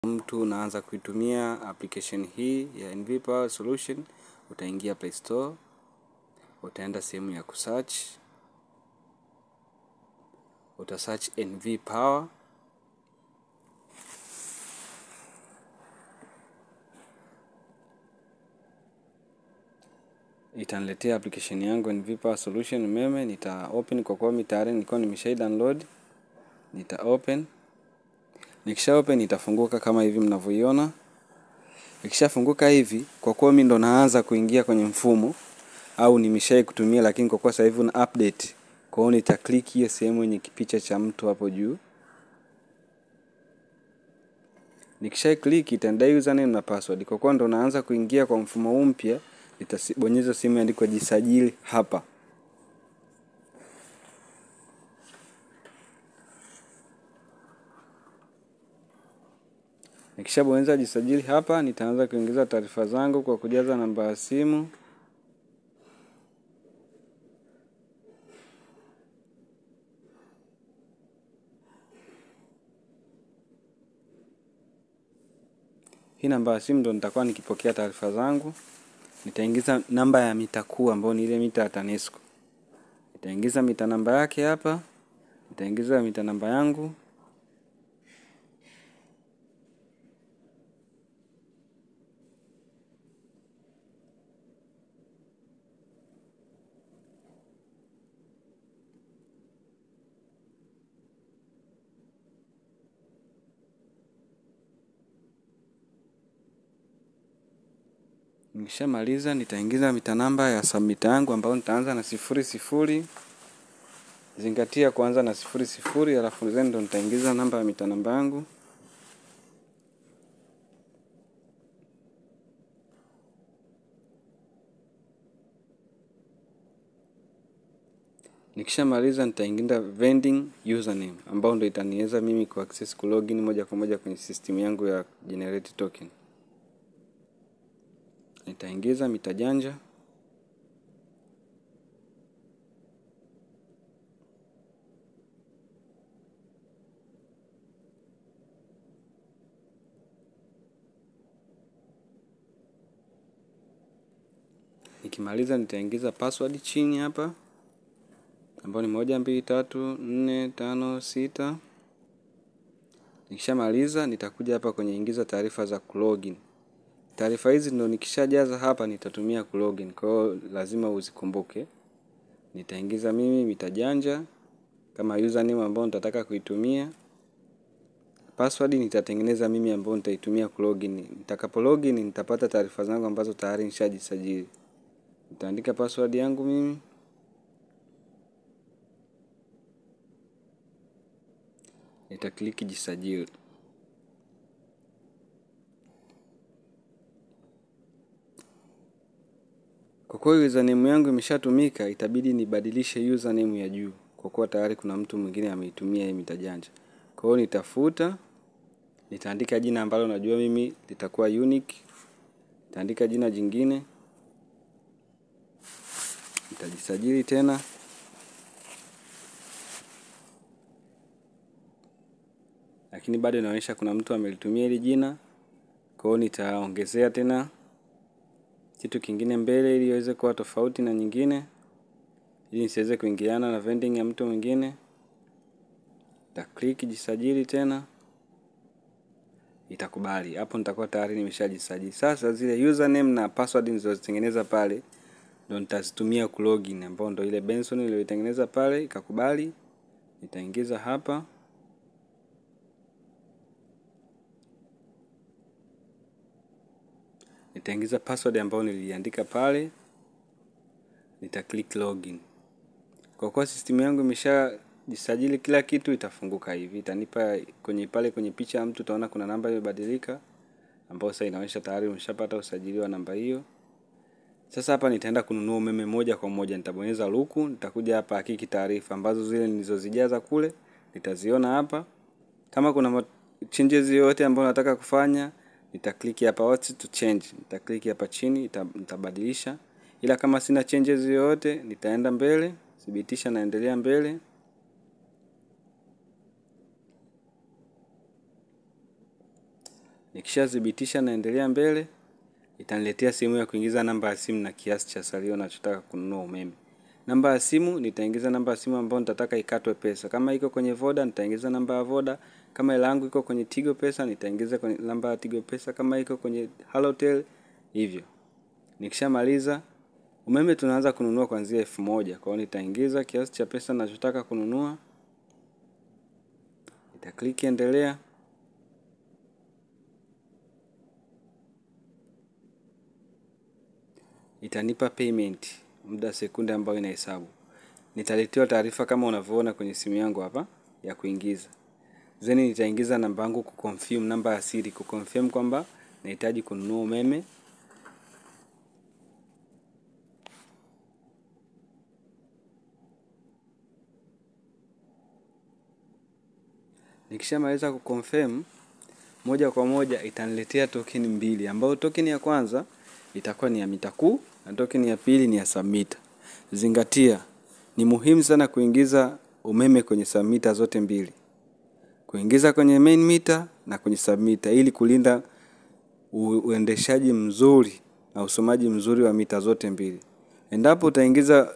Mtu unaanza kuitumia application hii ya NV Power Solution, utaingia Play Store, utaenda sehemu ya kusearch, utasearch NV Power. Itaniletea application yangu NV Power Solution umeme. Nita open kwa kuwa tayari nilikuwa nimesha download. Nita open. Nikisha open itafunguka kama hivi mnavyoiona. Ikishafunguka hivi, kwa kuwa mimi ndo naanza kuingia kwenye mfumo au nimeshawahi kutumia, lakini kwa kuwa sasa hivi una update, kwa hiyo nita click hiyo sehemu yenye kipicha cha mtu hapo juu. Nikisha click itaenda username na password. Kwa kuwa ndo naanza kuingia kwa mfumo huu mpya, nitabonyeza sehemu imeandikwa jisajili hapa. Nikishabonyeza jisajili hapa, nitaanza kuingiza taarifa zangu kwa kujaza namba ya simu. Hii namba ya simu ndo nitakuwa nikipokea taarifa zangu. Nitaingiza namba ya mita kuu ambayo ni ile mita ya TANESCO. Nitaingiza mita namba yake hapa. Nitaingiza mita namba yangu. Nikishamaliza nitaingiza mita namba ya submit yangu ambayo nitaanza na 00. Zingatia kuanza na 00, alafu ndo nitaingiza namba ya mita namba yangu. Nikishamaliza nitaingiza vending username ambao ndo itaniweza mimi ku access ku login moja kwa moja kwenye system yangu ya generate token. Nitaingiza mita janja. Nikimaliza nitaingiza password chini hapa ambayo ni 1 2 3 4 5 6. Nikishamaliza nitakuja hapa kwenye ingiza taarifa za login. Taarifa hizi ndo nikishajaza hapa nitatumia ku login. Kwa hiyo lazima uzikumbuke. Nitaingiza mimi mita janja kama username ambayo nitataka kuitumia. Password nitatengeneza mimi ambayo nitaitumia ku login. Nitakapo login nitapata taarifa zangu ambazo tayari nishajisajili. Nitaandika password yangu mimi. Nitaklik jisajili. Kwa kuwa username yangu imeshatumika, itabidi nibadilishe username ya juu kwa kuwa tayari kuna mtu mwingine ameitumia hii mita janja. Kwa hiyo nitafuta, nitaandika jina ambalo najua mimi litakuwa unique. Nitaandika jina jingine. Nitajisajili tena. Lakini bado inaonyesha kuna mtu amelitumia hili jina. Kwa hiyo nitaongezea tena kitu kingine mbele ili iweze kuwa tofauti na nyingine, ili nisiweze kuingiliana na vending ya mtu mwingine. Click jisajili tena. Itakubali. Hapo nitakuwa tayari nimeshajisajili. Sasa zile username na password nilizozitengeneza pale ndio nitazitumia ku login, ambao ndio ile Benson niliyotengeneza pale ikakubali. Nitaingiza hapa. Nitaingiza password ambayo niliandika pale. Click login. Kwa kuwa system yangu imeshajisajili kila kitu, itafunguka hivi. Itanipa kwenye picha ya mtu utaona kuna namba imebadilika ambayo sasa inaonyesha tayari umeshapata usajili wa namba hiyo. Sasa hapa nitaenda kununua umeme moja kwa moja. Nitabonyeza luku, nitakuja hapa hakiki taarifa ambazo zile nilizozijaza kule nitaziona hapa. Kama kuna changes yoyote ambayo nataka kufanya, nitaklik hapa what to change. Nitaklik hapa chini, nitabadilisha. Ila kama sina changes yoyote, nitaenda mbele, thibitisha naendelea mbele. Nikishathibitisha naendelea mbele, itaniletea sehemu ya kuingiza namba ya simu na kiasi cha salio nachotaka kununua umeme. Namba ya simu nitaingiza namba ya simu ambayo nitataka ikatwe pesa. Kama iko kwenye Voda nitaingiza namba ya Voda. Kama hela yangu iko kwenye Tigo Pesa nitaingiza kwenye namba ya Tigo Pesa. Kama iko kwenye Halotel hivyo. Nikishamaliza umeme tunaanza kununua kuanzia 1000. Kwa hiyo nitaingiza kiasi cha pesa ninachotaka kununua. Nitaklik endelea. Itanipa payment muda sekunde ambayo inahesabu. Nitaletewa taarifa kama unavyoona kwenye simu yangu hapa ya kuingiza. Then nitaingiza namba yangu kuconfirm, namba ya siri kuconfirm kwamba nahitaji kununua umeme. Nikishamaliza kuconfirm, moja kwa moja itaniletea token mbili, ambayo token ya kwanza itakuwa ni ya mita kuu na token ya pili ni ya submeter. Zingatia, ni muhimu sana kuingiza umeme kwenye submeter zote mbili. Kuingiza kwenye main meter na kwenye submeter ili kulinda uendeshaji mzuri na usomaji mzuri wa mita zote mbili. Endapo utaingiza